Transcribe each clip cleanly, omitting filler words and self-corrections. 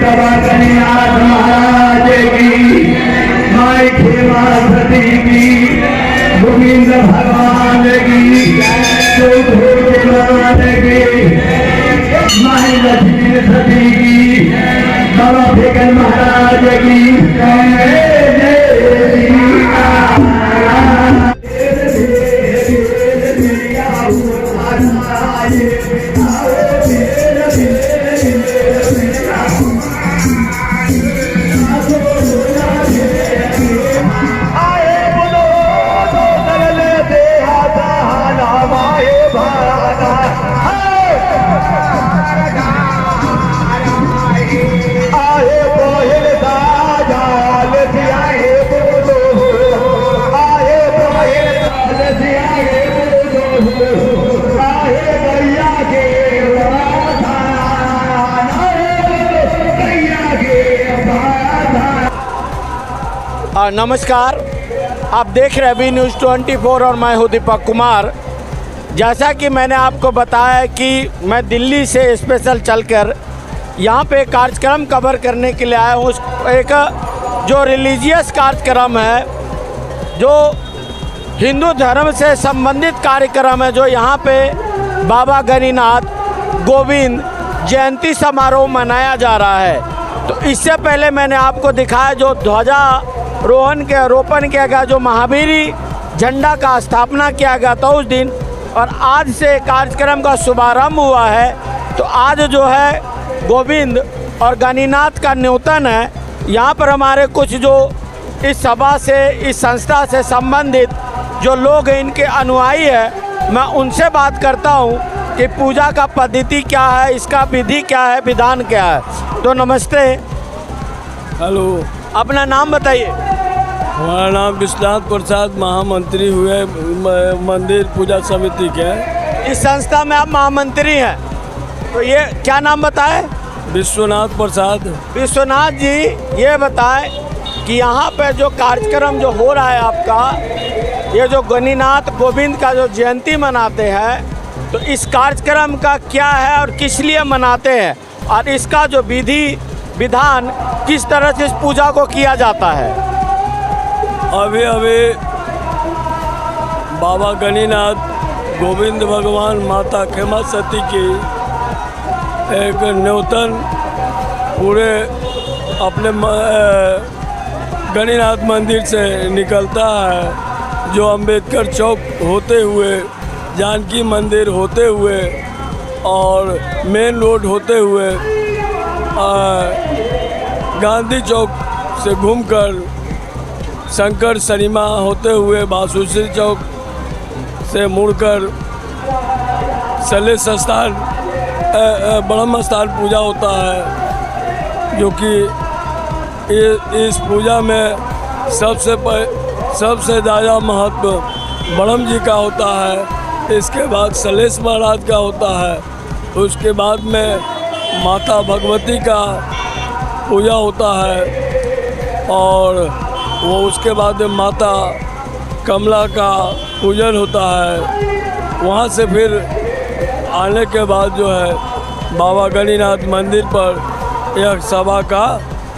बाबा गणिनाथ महाराज की, माई खेमा सती की, गोविंद भगवान की, भगवान की, माई लक्ष्मी सती की, बाबा फेकन महाराज की, नमस्कार, आप देख रहे हैं बी न्यूज़ 24 और मैं हूं दीपक कुमार। जैसा कि मैंने आपको बताया कि मैं दिल्ली से स्पेशल चलकर यहां पे कार्यक्रम कवर करने के लिए आया हूं। एक जो रिलीजियस कार्यक्रम है, जो हिंदू धर्म से संबंधित कार्यक्रम है, जो यहां पे बाबा गणिनाथ गोविंद जयंती समारोह मनाया जा रहा है। तो इससे पहले मैंने आपको दिखाया जो रोपण किया गया, जो महावीरी झंडा का स्थापना किया गया था उस दिन, और आज से कार्यक्रम का शुभारंभ हुआ है। तो आज जो है गोविंद और गणिनाथ का न्योतन है। यहाँ पर हमारे कुछ जो इस सभा से, इस संस्था से संबंधित जो लोग हैं, इनके अनुयायी है, मैं उनसे बात करता हूँ कि पूजा का पद्धति क्या है, इसका विधि क्या है, विधान क्या है। तो नमस्ते। हेलो, अपना नाम बताइए। हमारा नाम विश्वनाथ प्रसाद, महामंत्री हुए मंदिर पूजा समिति के। इस संस्था में आप महामंत्री हैं, तो ये क्या नाम बताए? विश्वनाथ प्रसाद। विश्वनाथ जी, ये बताएं कि यहाँ पे जो कार्यक्रम जो हो रहा है आपका, ये जो गणिनाथ गोविंद का जो जयंती मनाते हैं, तो इस कार्यक्रम का क्या है और किस लिए मनाते हैं, और इसका जो विधि विधान किस तरह से इस पूजा को किया जाता है? अभी बाबा गणिनाथ गोविंद भगवान माता खेमा सती की एक न्योतन पूरे अपने गणिनाथ मंदिर से निकलता है, जो अंबेडकर चौक होते हुए, जानकी मंदिर होते हुए और मेन रोड होते हुए गांधी चौक से घूमकर शंकर सिनेमा होते हुए बासुश्री चौक से मुड़कर सलेश स्थान ब्रह्म स्थान पूजा होता है, जो कि इस पूजा में सबसे ज़्यादा महत्व ब्रह्म जी का होता है। इसके बाद सलेश महाराज का होता है, उसके बाद में माता भगवती का पूजा होता है, और वो उसके बाद माता कमला का पूजन होता है। वहाँ से फिर आने के बाद जो है बाबा गणिनाथ मंदिर पर एक सभा का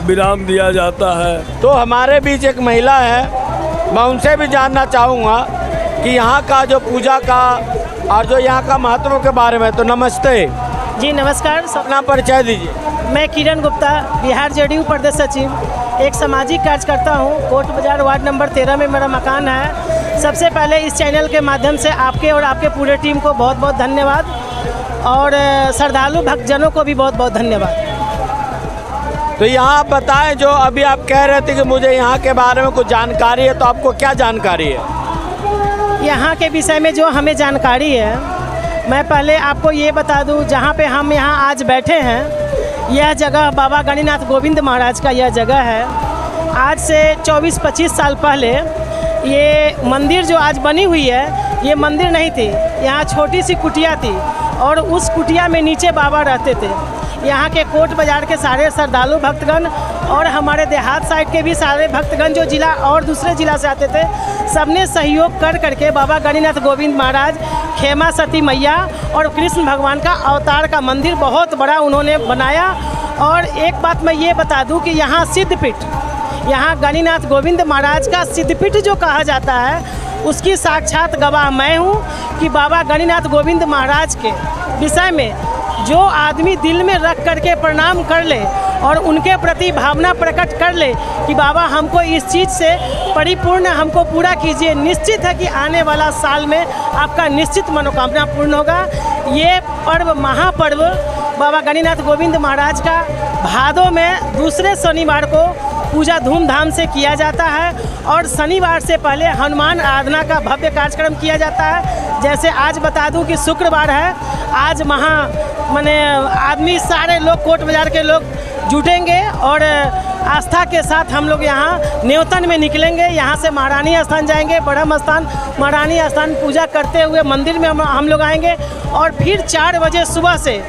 विराम दिया जाता है। तो हमारे बीच एक महिला है, मैं उनसे भी जानना चाहूँगा कि यहाँ का जो पूजा का और जो यहाँ का महत्व के बारे में। तो नमस्ते जी। नमस्कार। अपना परिचय दीजिए। मैं किरण गुप्ता, बिहार जेडीयू प्रदेश सचिव, एक सामाजिक कार्यकर्ता हूँ। कोट बाजार वार्ड नंबर 13 में मेरा मकान है। सबसे पहले इस चैनल के माध्यम से आपके और आपके पूरे टीम को बहुत बहुत धन्यवाद, और श्रद्धालु भक्तजनों को भी बहुत बहुत धन्यवाद। तो यहाँ आप बताएं, जो अभी आप कह रहे थे कि मुझे यहाँ के बारे में कुछ जानकारी है, तो आपको क्या जानकारी है? यहाँ के विषय में जो हमें जानकारी है, मैं पहले आपको ये बता दूँ, जहाँ पे हम यहाँ आज बैठे हैं, यह जगह बाबा गणिनाथ गोविंद महाराज का यह जगह है। आज से 24-25 साल पहले ये मंदिर जो आज बनी हुई है, ये मंदिर नहीं थी। यहाँ छोटी सी कुटिया थी, और उस कुटिया में नीचे बाबा रहते थे। यहाँ के कोट बाज़ार के सारे श्रद्धालु भक्तगण और हमारे देहात साइड के भी सारे भक्तगण जो जिला और दूसरे जिला से आते थे, सबने सहयोग कर करके बाबा गणिनाथ गोविंद महाराज, खेमा सती मैया और कृष्ण भगवान का अवतार का मंदिर बहुत बड़ा उन्होंने बनाया। और एक बात मैं ये बता दूं कि यहाँ सिद्धपीठ, यहाँ गणिनाथ गोविंद महाराज का सिद्धपीठ जो कहा जाता है, उसकी साक्षात गवाह मैं हूँ कि बाबा गणिनाथ गोविंद महाराज के विषय में जो आदमी दिल में रख करके प्रणाम कर ले और उनके प्रति भावना प्रकट कर ले कि बाबा हमको इस चीज़ से परिपूर्ण हमको पूरा कीजिए, निश्चित है कि आने वाला साल में आपका निश्चित मनोकामना पूर्ण होगा। ये पर्व महापर्व बाबा गणिनाथ गोविंद महाराज का भादों में दूसरे शनिवार को पूजा धूमधाम से किया जाता है और शनिवार से पहले हनुमान आराधना का भव्य कार्यक्रम किया जाता है। जैसे आज बता दूं कि शुक्रवार है, आज माने आदमी सारे लोग कोट बाज़ार के लोग जुटेंगे और आस्था के साथ हम लोग यहाँ न्योतन में निकलेंगे। यहाँ से महारानी स्थान जाएंगे, ब्रह्म स्थान, महारानी स्थान पूजा करते हुए मंदिर में हम लोग आएंगे और फिर 4 बजे सुबह से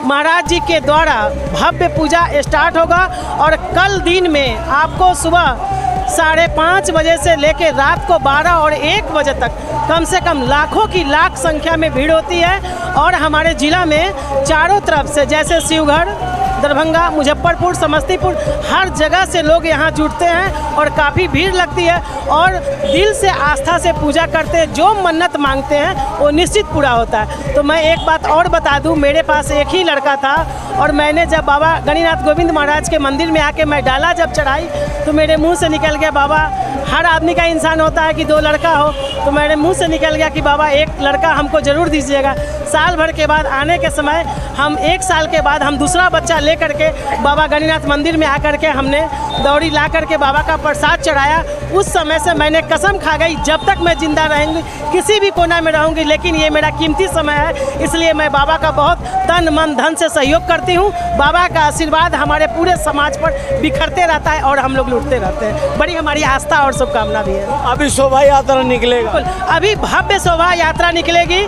महाराज जी के द्वारा भव्य पूजा स्टार्ट होगा और कल दिन में आपको सुबह 5:30 बजे से लेकर रात को 12 और 1 बजे तक कम से कम लाखों की लाख संख्या में भीड़ होती है। और हमारे ज़िला में चारों तरफ से जैसे शिवघर, दरभंगा, मुजफ्फरपुर, समस्तीपुर, हर जगह से लोग यहाँ जुटते हैं और काफ़ी भीड़ लगती है और दिल से आस्था से पूजा करते हैं। जो मन्नत मांगते हैं वो निश्चित पूरा होता है। तो मैं एक बात और बता दूं, मेरे पास एक ही लड़का था और मैंने जब बाबा गणिनाथ गोविंद महाराज के मंदिर में आके मैं डाला जब चढ़ाई तो मेरे मुंह से निकल गया, बाबा हर आदमी का इंसान होता है कि 2 लड़का हो, तो मेरे मुंह से निकल गया कि बाबा 1 लड़का हमको ज़रूर दीजिएगा। साल भर के बाद आने के समय हम 1 साल के बाद हम दूसरा बच्चा ले करके बाबा गणिनाथ मंदिर में आकर के हमने दौड़ी ला करके बाबा का प्रसाद चढ़ाया। उस समय से मैंने कसम खा गई जब तक मैं जिंदा रहूँगी किसी भी कोना में रहूँगी, लेकिन ये मेरा कीमती समय है, इसलिए मैं बाबा का बहुत तन मन धन से सहयोग करती हूँ। बाबा का आशीर्वाद हमारे पूरे समाज पर बिखरते रहता है और हम लोग लुटते रहते हैं। बड़ी हमारी आस्था और शुभकामना भी है। अभी शोभा यात्रा निकलेगा, अभी भव्य शोभा यात्रा निकलेगी।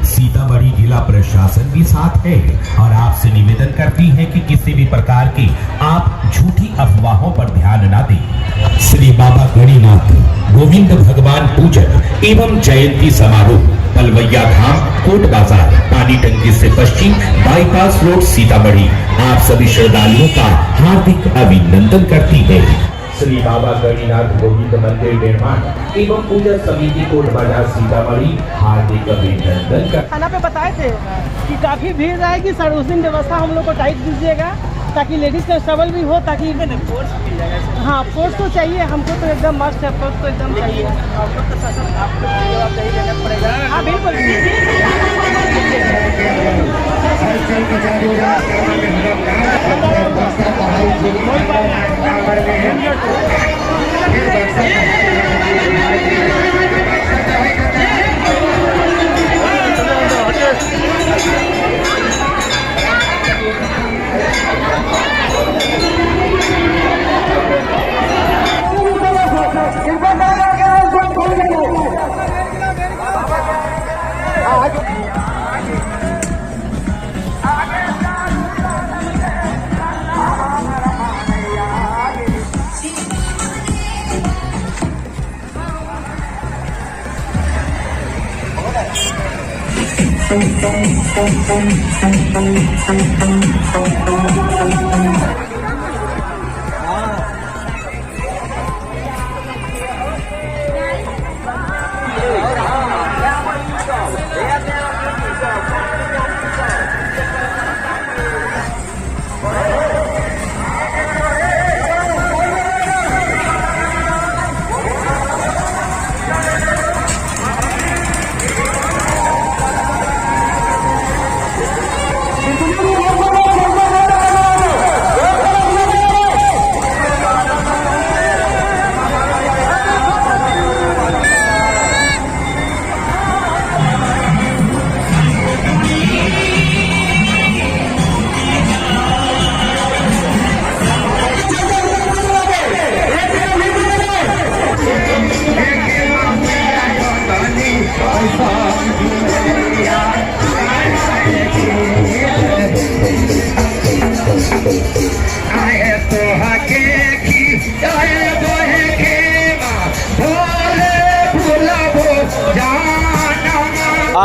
सीतामढ़ी जिला प्रशासन भी साथ है और आपसे निवेदन करती है कि किसी भी प्रकार की आप झूठी अफवाहों पर ध्यान न दें। श्री बाबा गणिनाथ गोविंद भगवान पूजन एवं जयंती समारोह पलवैया धाम, कोट बाजार, पानी टंकी से पश्चिम, बाईपास रोड, सीतामढ़ी आप सभी श्रद्धालुओं का हार्दिक अभिनंदन करती है। श्री बाबा गणिनाथ गोविंद मंदिर निर्माण एवं पूजा समिति कोट बाजार सीतामढ़ी हार्दिक अभिनंदन कर। खाना पे बताए थे कि काफ़ी भीड़ रहेगी सर, उस दिन व्यवस्था हम लोग को टाइट दीजिएगा ताकि लेडीज़ कंस्टेबल भी हो, ताकि फोर्स मिल जाएगा। हाँ, फोर्स तो चाहिए हमको, तो एकदम मस्ट है, फोर्स तो एकदम चाहिए। आपको जवाबदेही देना पड़ेगा। हाँ बिल्कुल।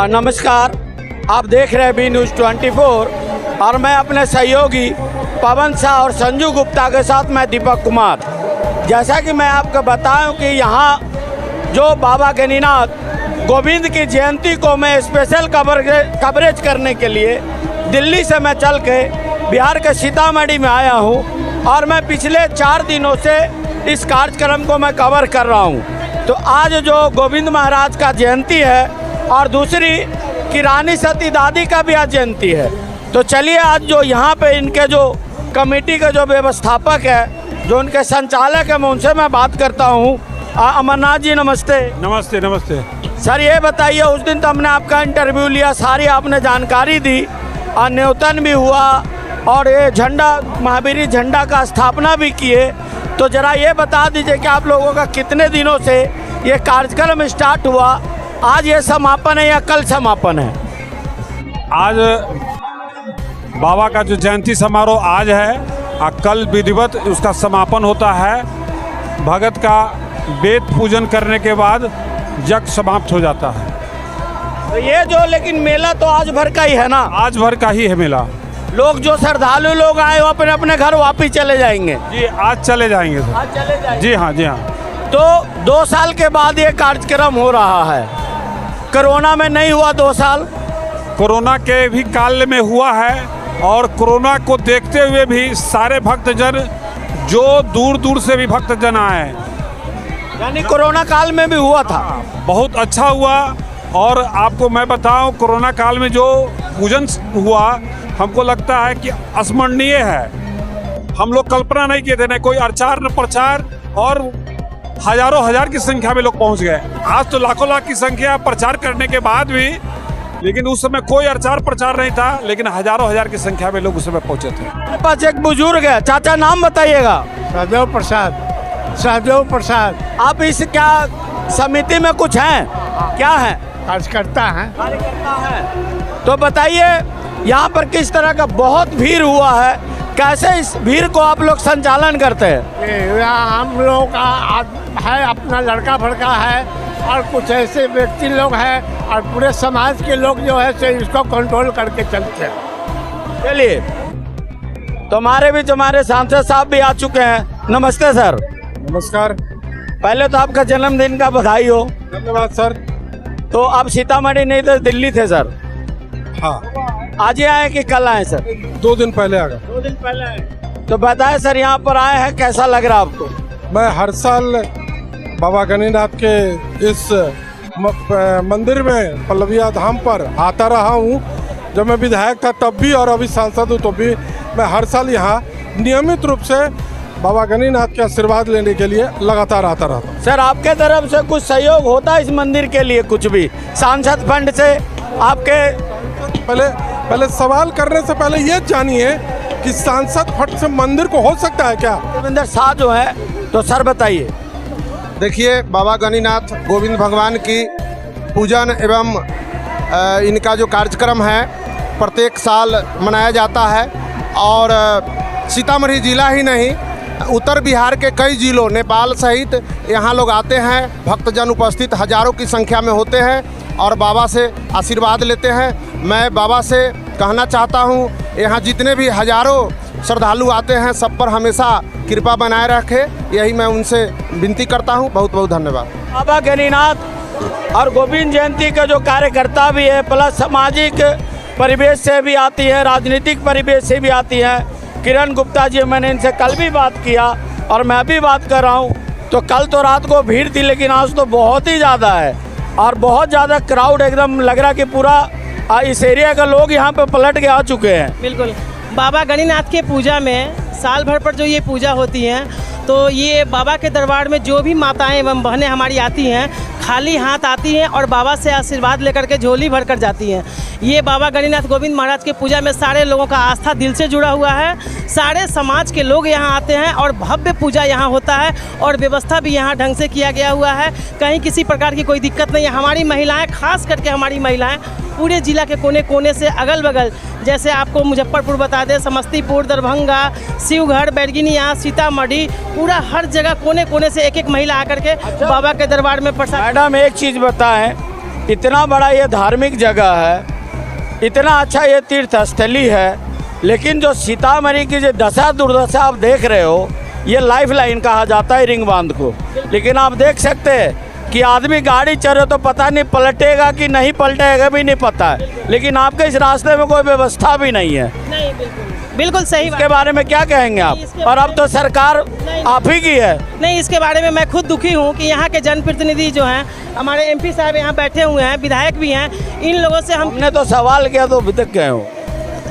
नमस्कार, आप देख रहे हैं बी न्यूज़ 24 और मैं अपने सहयोगी पवन शाह और संजू गुप्ता के साथ मैं दीपक कुमार। जैसा कि मैं आपको बताऊं कि यहाँ जो बाबा गणिनाथ गोविंद की जयंती को मैं स्पेशल कवरेज करने के लिए दिल्ली से मैं चल के बिहार के सीतामढ़ी में आया हूँ और मैं पिछले 4 दिनों से इस कार्यक्रम को मैं कवर कर रहा हूँ। तो आज जो गोविंद महाराज का जयंती है और दूसरी कि रानी सती दादी का भी आज जयंती है। तो चलिए आज जो यहाँ पे इनके जो कमेटी के जो व्यवस्थापक है, जो उनके संचालक है, मैं उनसे मैं बात करता हूँ। अमरनाथ जी नमस्ते। नमस्ते नमस्ते। सर ये बताइए, उस दिन तो हमने आपका इंटरव्यू लिया, सारी आपने जानकारी दी और न्योतन भी हुआ और ये झंडा महावीर झंडा का स्थापना भी किए। तो ज़रा ये बता दीजिए कि आप लोगों का कितने दिनों से ये कार्यक्रम स्टार्ट हुआ, आज ये समापन है या कल समापन है? आज बाबा का जो जयंती समारोह आज है और कल विधिवत उसका समापन होता है। भगत का वेद पूजन करने के बाद यज्ञ समाप्त हो जाता है। तो ये जो लेकिन मेला तो आज भर का ही है ना? आज भर का ही है मेला। लोग जो श्रद्धालु लोग आए वो अपने अपने घर वापिस चले जाएंगे? जी आज चले जाएंगे सर। आज चले जाएंगे? जी हाँ जी हाँ। तो 2 साल के बाद ये कार्यक्रम हो रहा है, कोरोना में नहीं हुआ 2 साल? कोरोना के भी काल में हुआ है और कोरोना को देखते हुए भी सारे भक्तजन जो दूर दूर से भी भक्तजन आए, यानी कोरोना काल में भी हुआ था। बहुत अच्छा हुआ। और आपको मैं बताऊं, कोरोना काल में जो पूजन हुआ हमको लगता है कि अस्मरणीय है। हम लोग कल्पना नहीं किए थे, न कोई प्रचार न प्रचार, और हजारों हजार की संख्या में लोग पहुंच गए। आज तो लाखों लाख की संख्या प्रचार करने के बाद भी, लेकिन उस समय कोई प्रचार प्रचार नहीं था, लेकिन हजारों हजार की संख्या में लोग उस समय पहुंचे थे। मेरे पास एक बुजुर्ग है, चाचा नाम बताइएगा। सहदेव प्रसाद। सहदेव प्रसाद। आप इस क्या समिति में कुछ हैं? क्या है? कार्यकर्ता हैं। कार्यकर्ता है। तो बताइए यहाँ पर किस तरह का बहुत भीड़ हुआ है, कैसे इस भीड़ को आप लोग संचालन करते हैं? यहाँ हम लोगों का है, अपना लड़का भड़का है और कुछ ऐसे व्यक्ति लोग हैं और पूरे समाज के लोग जो है से इसको कंट्रोल करके चलते हैं। चलिए, तो हमारे बीच हमारे सांसद साहब भी आ चुके हैं। नमस्ते सर। नमस्कार। पहले तो आपका जन्मदिन का बधाई हो। धन्यवाद सर। तो आप सीतामढ़ी नहीं तो दिल्ली थे सर? हाँ। आज ही आए कि कल आए सर? 2 दिन पहले आ गए। 2 दिन पहले आए। तो बताएं सर, यहाँ पर आए हैं, कैसा लग रहा आपको? मैं हर साल बाबा गणिनाथ के इस मंदिर में पल्लविया धाम पर आता रहा हूँ। जब मैं विधायक था तब भी और अभी सांसद हूँ तो भी मैं हर साल यहाँ नियमित रूप से बाबा गणिनाथ के आशीर्वाद लेने के लिए लगातार आता रहता। सर आपके तरफ से कुछ सहयोग होता है इस मंदिर के लिए, कुछ भी सांसद फंड से आपके? पहले सवाल करने से पहले ये जानिए कि सांसद फंड से मंदिर को हो सकता है क्या? रविंदर शाह जो है, तो सर बताइए। देखिए, बाबा गणिनाथ गोविंद भगवान की पूजन एवं इनका जो कार्यक्रम है प्रत्येक साल मनाया जाता है और सीतामढ़ी जिला ही नहीं, उत्तर बिहार के कई जिलों, नेपाल सहित यहाँ लोग आते हैं। भक्तजन उपस्थित हजारों की संख्या में होते हैं और बाबा से आशीर्वाद लेते हैं। मैं बाबा से कहना चाहता हूँ, यहाँ जितने भी हजारों श्रद्धालु आते हैं सब पर हमेशा कृपा बनाए रखे, यही मैं उनसे विनती करता हूँ। बहुत बहुत धन्यवाद। बाबा गणिनाथ और गोविंद जयंती के जो कार्यकर्ता भी है, प्लस सामाजिक परिवेश से भी आती है, राजनीतिक परिवेश से भी आती है। किरण गुप्ता जी, मैंने इनसे कल भी बात किया और मैं भी बात कर रहा हूँ। तो कल तो रात को भीड़ थी, लेकिन आज तो बहुत ही ज़्यादा है और बहुत ज़्यादा क्राउड, एकदम लग रहा कि पूरा इस एरिया का लोग यहाँ पे पलट के आ चुके हैं। बिल्कुल। बाबा गणिनाथ के पूजा में साल भर पर जो ये पूजा होती है, तो ये बाबा के दरबार में जो भी माताएं एवं बहनें हमारी आती हैं, खाली हाथ आती हैं और बाबा से आशीर्वाद लेकर के झोली भर कर जाती हैं। ये बाबा गणिनाथ गोविंद महाराज के पूजा में सारे लोगों का आस्था दिल से जुड़ा हुआ है। सारे समाज के लोग यहाँ आते हैं और भव्य पूजा यहाँ होता है और व्यवस्था भी यहाँ ढंग से किया गया हुआ है। कहीं किसी प्रकार की कोई दिक्कत नहीं है। हमारी महिलाएं, खास करके हमारी महिलाएं पूरे जिला के कोने कोने से अगल बगल, जैसे आपको मुजफ्फरपुर बता दें, समस्तीपुर, दरभंगा, शिवघर, बैरगिनिया, सीतामढ़ी, पूरा हर जगह कोने कोने से एक एक महिला आकर के बाबा के दरबार में प्रसाद। मैडम एक चीज़ बताएं, इतना बड़ा ये धार्मिक जगह है, इतना अच्छा ये तीर्थ स्थली है, लेकिन जो सीतामढ़ी की जो दशा दुर्दशा आप देख रहे हो, ये लाइफ लाइन कहा जाता है रिंग बांध को। लेकिन आप देख सकते हैं कि आदमी गाड़ी चले तो पता नहीं पलटेगा कि नहीं पलटेगा भी नहीं पता है, लेकिन आपके इस रास्ते में कोई व्यवस्था भी नहीं है। नहीं, बिल्कुल सही इसके बारे में क्या कहेंगे आप? और अब तो सरकार आप ही की है। नहीं, इसके बारे में मैं खुद दुखी हूँ कि यहाँ के जनप्रतिनिधि जो हैं, हमारे एमपी साहब यहाँ बैठे हुए हैं, विधायक भी हैं, इन लोगों से हमने तो सवाल किया तो अभी तक गए हो।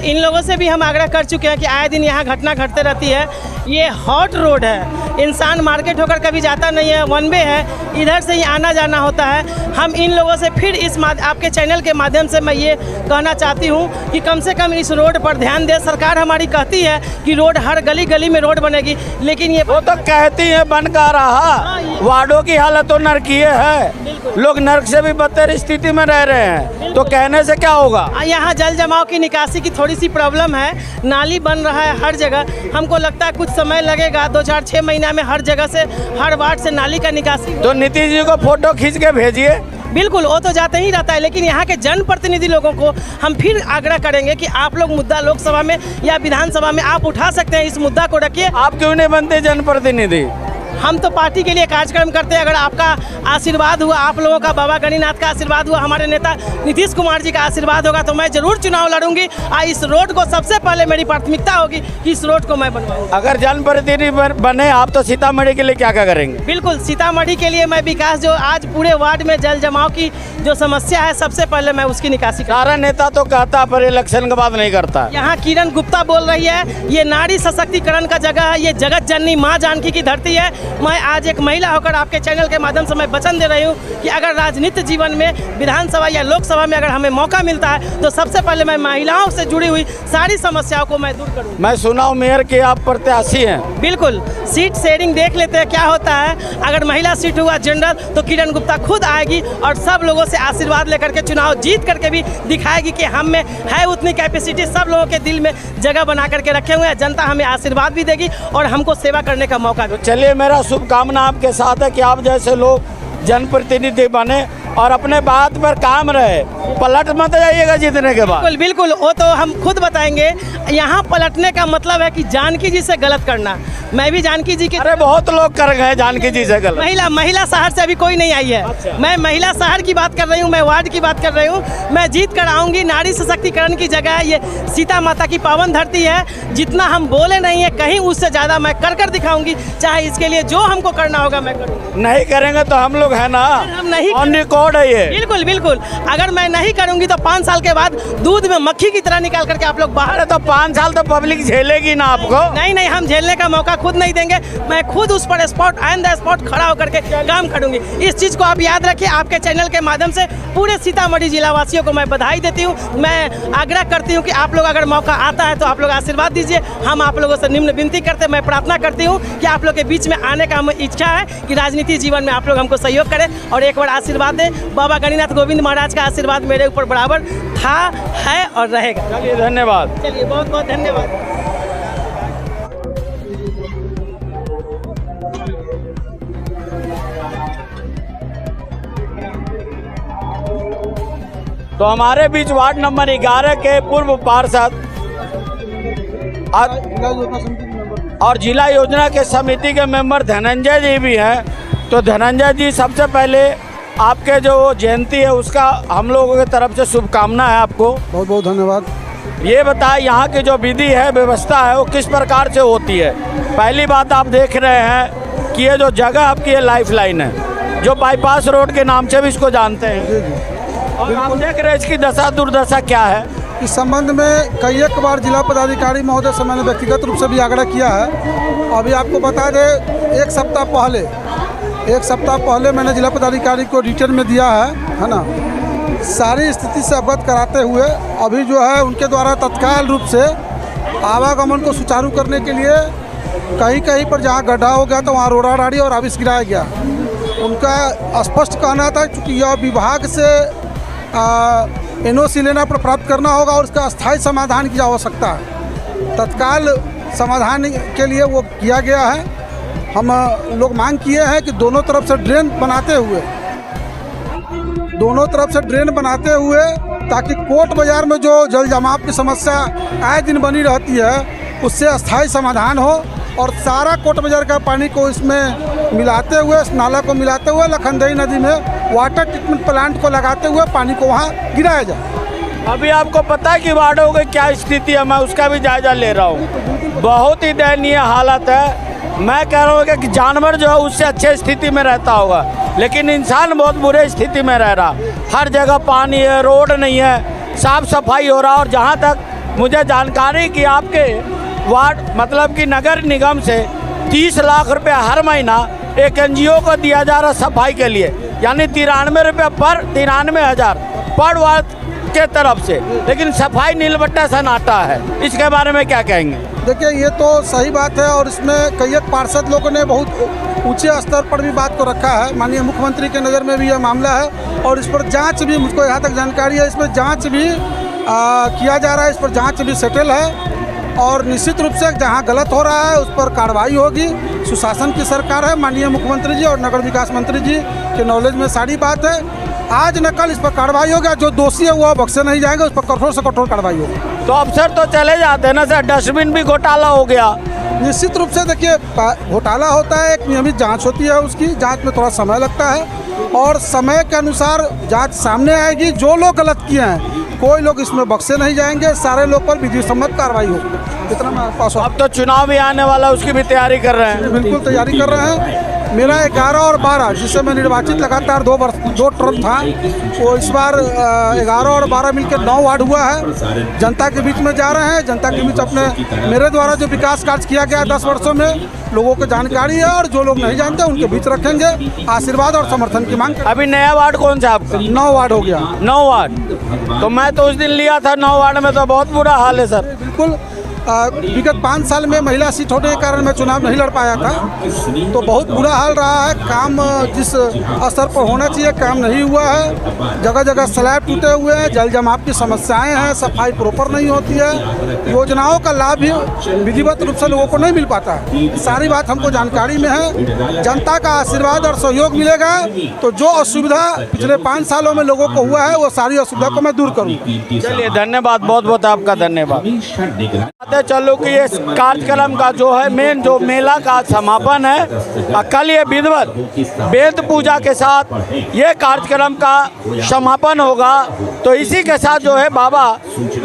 इन लोगों से भी हम आग्रह कर चुके हैं कि आए दिन यहाँ घटना घटते रहती है। ये हॉट रोड है, इंसान मार्केट होकर कभी जाता नहीं है, वन वे है, इधर से ही आना जाना होता है। हम इन लोगों से फिर इस आपके चैनल के माध्यम से मैं ये कहना चाहती हूँ कि कम से कम इस रोड पर ध्यान दे। सरकार हमारी कहती है कि रोड हर गली गली में रोड बनेगी, लेकिन ये वो तो कहती है बन का रहा, वार्डों की हालत तो नरकीय है, लोग नर्क से भी बदतर स्थिति में रह रहे हैं, तो कहने से क्या होगा? यहाँ जल जमाव की निकासी की थोड़ी सी प्रॉब्लम है, नाली बन रहा है हर जगह। हमको लगता है कुछ समय लगेगा, 2-4-6 महीना में हर जगह से, हर वार्ड से नाली का निकासी। तो नीतीश जी को फोटो खींच के भेजिए। बिल्कुल, वो तो जाते ही रहता है, लेकिन यहाँ के जनप्रतिनिधि लोगों को हम फिर आग्रह करेंगे कि आप लोग मुद्दा लोकसभा में या विधानसभा में आप उठा सकते हैं, इस मुद्दा को रखिए। आप क्यों नहीं बनते जनप्रतिनिधि? हम तो पार्टी के लिए कार्यक्रम करते हैं। अगर आपका आशीर्वाद हुआ, आप लोगों का, बाबा गणिनाथ का आशीर्वाद हुआ, हमारे नेता नीतीश कुमार जी का आशीर्वाद होगा, तो मैं जरूर चुनाव लड़ूंगी। और इस रोड को सबसे पहले मेरी प्राथमिकता होगी कि इस रोड को मैं बनवाऊँ। अगर जनप्रतिनिधि बने आप तो सीतामढ़ी के लिए क्या क्या करेंगे? बिल्कुल, सीतामढ़ी के लिए मैं विकास, जो आज पूरे वार्ड में जल जमाव की जो समस्या है, सबसे पहले मैं उसकी निकासी। सारा नेता तो कहता पर इलेक्शन के बाद नहीं करता। यहाँ किरण गुप्ता बोल रही है, ये नारी सशक्तिकरण का जगह है, ये जगत जननी माँ जानकी की धरती है। मैं आज एक महिला होकर आपके चैनल के माध्यम से मैं वचन दे रही हूँ कि अगर राजनीतिक जीवन में, विधानसभा या लोकसभा में अगर हमें मौका मिलता है, तो सबसे पहले मैं महिलाओं से जुड़ी हुई सारी समस्याओं को मैं दूर करूँ। मैं सुना हूँ मेयर के आप प्रत्याशी हैं। बिल्कुल, सीट शेयरिंग देख लेते हैं क्या होता है। अगर महिला सीट हुआ जनरल, तो किरण गुप्ता खुद आएगी और सब लोगों से आशीर्वाद लेकर के चुनाव जीत करके भी दिखाएगी कि हम में है उतनी कैपेसिटी। सब लोगों के दिल में जगह बना करके रखे हुए हैं, जनता हमें आशीर्वाद भी देगी और हमको सेवा करने का मौका भी। चलिए, मेरा शुभकामना आपके साथ है कि आप जैसे लोग जनप्रतिनिधि बने और अपने बात पर काम रहे, पलट मत जाइएगा जीतने के बाद। बिल्कुल बिल्कुल, वो तो हम खुद बताएंगे। यहाँ पलटने का मतलब है कि जानकी जी से गलत करना। मैं भी जानकी जी की, अरे बहुत लोग कर गए जानकी जी से गलत। महिला शहर से अभी कोई नहीं आई है। अच्छा। मैं महिला शहर की बात कर रही हूँ, मैं वार्ड की बात कर रही हूँ। मैं जीत कर आऊँगी। नारी सशक्तिकरण की जगह है, ये सीता माता की पावन धरती है। जितना हम बोले नहीं है, कहीं उससे ज़्यादा मैं कर दिखाऊंगी। चाहे इसके लिए जो हमको करना होगा मैं करूँगी। नहीं करेंगे तो हम लोग है ना, हम नहीं, ऑन रिकॉर्ड है ये। बिल्कुल बिल्कुल, अगर मैं नहीं करूंगी तो 5 साल के बाद दूध में मक्खी की तरह निकाल करके आप लोग बाहर। तो 5 साल तो पब्लिक झेलेगी ना आपको। नहीं, हम झेलने का मौका खुद नहीं देंगे। मैं खुद उस पर स्पॉट ऑन द स्पॉट खड़ा होकर के काम करूंगी। इस चीज़ को आप याद रखिए। आपके चैनल के माध्यम से पूरे सीतामढ़ी जिला वासियों को मैं बधाई देती हूँ। मैं आग्रह करती हूँ कि आप लोग अगर मौका आता है तो आप लोग आशीर्वाद दीजिए। हम आप लोगों से निम्न विनती करते, मैं प्रार्थना करती हूँ कि आप लोग के बीच में आने का हमें इच्छा है कि राजनीति जीवन में आप लोग हमको सहयोग करें और एक बार आशीर्वाद दें। बाबा गणिनाथ गोविंद महाराज का आशीर्वाद मेरे ऊपर बराबर था, है और रहेगा। चलिए, धन्यवाद। चलिए, बहुत बहुत धन्यवाद। तो हमारे बीच वार्ड नंबर 11 के पूर्व पार्षद और जिला योजना के समिति के मेंबर धनंजय जी भी हैं। तो धनंजय जी, सबसे पहले आपके जो जयंती है उसका हम लोगों की तरफ से शुभकामना है आपको। बहुत बहुत धन्यवाद। ये बताएं, यहाँ की जो विधि है, व्यवस्था है, वो किस प्रकार से होती है? पहली बात, आप देख रहे हैं कि ये जो जगह आपकी लाइफ लाइन है, जो बाईपास रोड के नाम से भी इसको जानते हैं, और आप देख रहे हैं इसकी दशा दुर्दशा क्या है। इस संबंध में कई एक बार जिला पदाधिकारी महोदय से मैंने व्यक्तिगत रूप से भी आग्रह किया है। अभी आपको बता दें, एक सप्ताह पहले मैंने जिला पदाधिकारी को रिटर्न में दिया है ना, सारी स्थिति से अवगत कराते हुए अभी जो है उनके द्वारा तत्काल रूप से आवागमन को सुचारू करने के लिए कहीं पर जहाँ गड्ढा हो गया तो वहाँ रोडाडाड़ी और आविष् गिराया गया। उनका स्पष्ट कहना था क्योंकि यह विभाग से NOC लेना पर प्राप्त करना होगा और उसका अस्थायी समाधान की आवश्यकता है। तत्काल समाधान के लिए वो किया गया है। हम लोग मांग किए हैं कि दोनों तरफ से ड्रेन बनाते हुए दोनों तरफ से ड्रेन बनाते हुए, ताकि कोट बाज़ार में जो जल जमाव की समस्या आए दिन बनी रहती है उससे अस्थायी समाधान हो, और सारा कोट बाज़ार का पानी को इसमें मिलाते हुए, इस नाला को मिलाते हुए लखनदेई नदी में वाटर ट्रीटमेंट प्लांट को लगाते हुए पानी को वहाँ गिराया जाए। अभी आपको पता है कि वार्डों की क्या स्थिति है, मैं उसका भी जायजा ले रहा हूँ। बहुत ही दयनीय हालत है। मैं कह रहा हूँ कि जानवर जो है उससे अच्छे स्थिति में रहता होगा, लेकिन इंसान बहुत बुरे स्थिति में रह रहा। हर जगह पानी है, रोड नहीं है, साफ सफाई हो रहा। और जहाँ तक मुझे जानकारी कि आपके वार्ड मतलब कि नगर निगम से 30 लाख रुपए हर महीना एक NGO को दिया जा रहा सफाई के लिए, यानी 93 रुपये पर 93,000 पर वार्ड के तरफ से, लेकिन सफाई नीलबट्टा सन्नाटा है। इसके बारे में क्या कहेंगे? देखिए, ये तो सही बात है, और इसमें कई एक पार्षद लोगों ने बहुत ऊंचे स्तर पर भी बात को रखा है। माननीय मुख्यमंत्री के नज़र में भी यह मामला है, और इस पर जांच भी, मुझको यहाँ तक जानकारी है, इस पर जांच भी किया जा रहा है। इस पर जांच भी सेटल है, और निश्चित रूप से जहाँ गलत हो रहा है उस पर कार्रवाई होगी। सुशासन की सरकार है, माननीय मुख्यमंत्री जी और नगर विकास मंत्री जी के नॉलेज में सारी बात है। आज न कल इस पर कार्रवाई होगा। जो दोषी है वो बख्शे नहीं जाएंगे, उस पर कठोर से कठोर कार्रवाई होगी। तो अफसर तो चले जाते हैं ना सर, डस्टबिन भी घोटाला हो गया। निश्चित रूप से देखिए, घोटाला होता है, एक नियमित जांच होती है, उसकी जांच में थोड़ा समय लगता है, और समय के अनुसार जांच सामने आएगी। जो लोग गलत किए हैं, कोई लोग इसमें बख्शे नहीं जाएंगे, सारे लोग पर विधि सम्मत कार्रवाई होगी। इतना मैं पास। अब तो चुनाव भी आने वाला, उसकी भी तैयारी कर रहे हैं? बिल्कुल तैयारी कर रहे हैं। मेरा 11 और 12 जिससे मैं निर्वाचित लगातार 2 टर्म था, वो इस बार 11 और 12 मिलकर 9 वार्ड हुआ है। जनता के बीच में जा रहे हैं, जनता के बीच अपने मेरे द्वारा जो विकास कार्य किया गया 10 वर्षों में, लोगों को जानकारी है, और जो लोग नहीं जानते उनके बीच रखेंगे। आशीर्वाद और समर्थन की मांग। अभी नया वार्ड कौन सा आपका? 9 वार्ड हो गया। 9 वार्ड। तो मैं तो उस दिन लिया था 9 वार्ड में, तो बहुत बुरा हाल है सर। बिल्कुल। विगत 5 साल में महिला सीट होने के कारण मैं चुनाव नहीं लड़ पाया था, तो बहुत बुरा हाल रहा है। काम जिस स्तर पर होना चाहिए काम नहीं हुआ है। जगह जगह स्लैब टूटे हुए हैं, जल जमाव की समस्याएं हैं, सफाई प्रॉपर नहीं होती है, योजनाओं का लाभ भी विधिवत रूप से लोगों को नहीं मिल पाता है। सारी बात हमको जानकारी में है। जनता का आशीर्वाद और सहयोग मिलेगा तो जो असुविधा पिछले 5 सालों में लोगों को हुआ है वो सारी असुविधा को मैं दूर करूँगा। चलिए, धन्यवाद, बहुत बहुत आपका धन्यवाद। चलो कि इस कार्यक्रम का जो है मेन जो मेला का समापन है, कल ये विधिवत वेद पूजा के साथ ये कार्यक्रम का समापन होगा। तो इसी के साथ जो है बाबा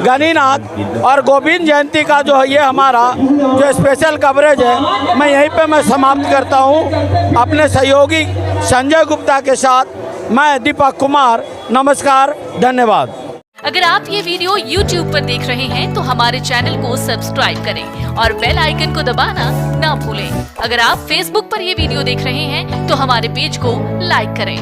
गणिनाथ और गोविंद जयंती का जो है ये हमारा जो स्पेशल कवरेज है, मैं यहीं पे मैं समाप्त करता हूँ अपने सहयोगी संजय गुप्ता के साथ। मैं दीपक कुमार, नमस्कार, धन्यवाद। अगर आप ये वीडियो YouTube पर देख रहे हैं तो हमारे चैनल को सब्सक्राइब करें और बेल आइकन को दबाना ना भूलें। अगर आप Facebook पर ये वीडियो देख रहे हैं तो हमारे पेज को लाइक करें।